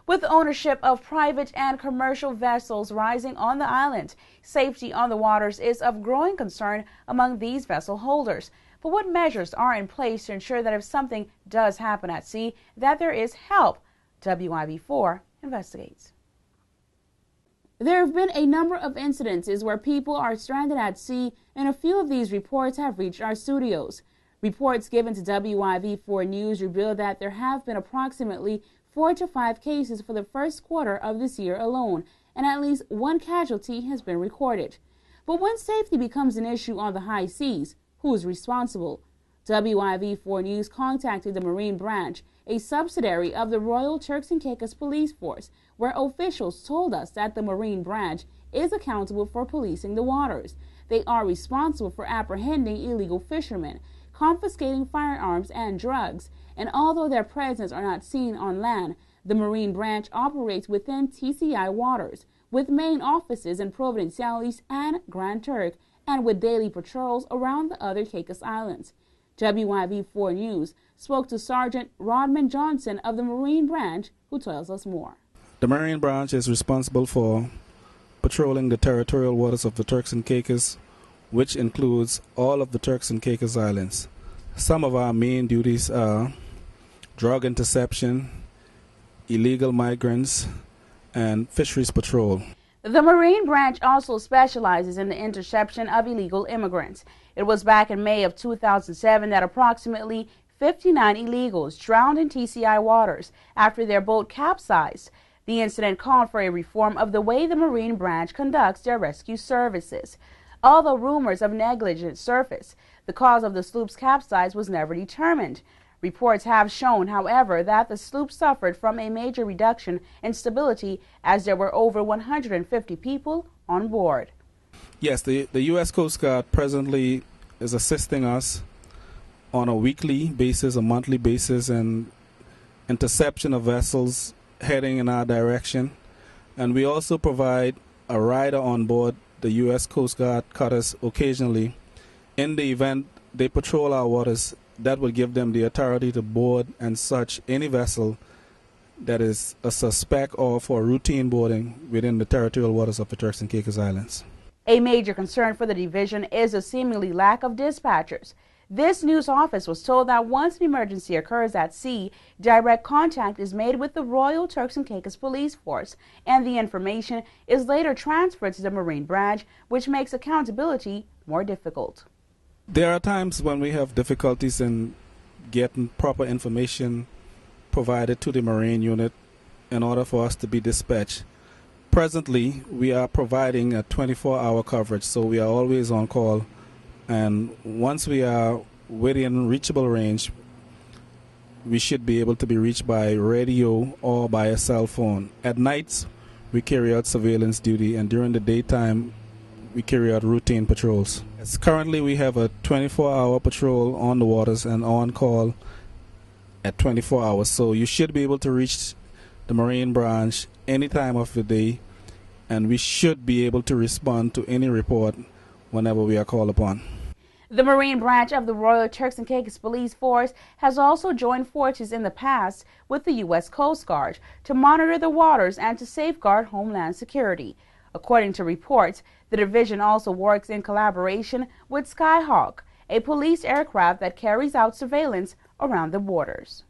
With ownership of private and commercial vessels rising on the island, safety on the waters is of growing concern among these vessel holders. But what measures are in place to ensure that if something does happen at sea, that there is help? WIV4 investigates. There have been a number of incidences where people are stranded at sea, and a few of these reports have reached our studios. Reports given to WIV4 News reveal that there have been approximately 4 to 5 cases for the first quarter of this year alone, and at least one casualty has been recorded. But when safety becomes an issue on the high seas, who is responsible? WIV4 News contacted the Marine Branch, a subsidiary of the Royal Turks and Caicos Police Force, where officials told us that the Marine Branch is accountable for policing the waters. They are responsible for apprehending illegal fishermen, confiscating firearms and drugs, and although their presence are not seen on land, the Marine Branch operates within TCI waters, with main offices in Providenciales and Grand Turk, and with daily patrols around the other Caicos Islands. WIV4 News spoke to Sergeant Rodman Johnson of the Marine Branch, who tells us more. The Marine Branch is responsible for patrolling the territorial waters of the Turks and Caicos, which includes all of the Turks and Caicos Islands. Some of our main duties are drug interception, illegal migrants, and fisheries patrol. The Marine Branch also specializes in the interception of illegal immigrants. It was back in May of 2007 that approximately 59 illegals drowned in TCI waters after their boat capsized. The incident called for a reform of the way the Marine Branch conducts their rescue services. Although rumors of negligence surfaced, the cause of the sloop's capsize was never determined. Reports have shown, however, that the sloop suffered from a major reduction in stability as there were over 150 people on board. Yes, the U.S. Coast Guard presently is assisting us on a weekly basis, a monthly basis, in interception of vessels heading in our direction. And we also provide a rider on board the U.S. Coast Guard cutters occasionally. In the event they patrol our waters, that will give them the authority to board and search any vessel that is a suspect or for routine boarding within the territorial waters of the Turks and Caicos Islands. A major concern for the division is the seemingly lack of dispatchers. This news office was told that once an emergency occurs at sea, direct contact is made with the Royal Turks and Caicos Police Force, and the information is later transferred to the Marine Branch, which makes accountability more difficult. There are times when we have difficulties in getting proper information provided to the Marine unit in order for us to be dispatched. Presently, we are providing a 24-hour coverage, so we are always on call. And once we are within reachable range, we should be able to be reached by radio or by a cell phone. At nights, we carry out surveillance duty, and during the daytime, we carry out routine patrols. Currently, we have a 24-hour patrol on the waters and on call at 24 hours. So you should be able to reach the Marine Branch any time of the day, and we should be able to respond to any report whenever we are called upon. The Marine Branch of the Royal Turks and Caicos Police Force has also joined forces in the past with the U.S. Coast Guard to monitor the waters and to safeguard homeland security. According to reports, the division also works in collaboration with Skyhawk, a police aircraft that carries out surveillance around the borders.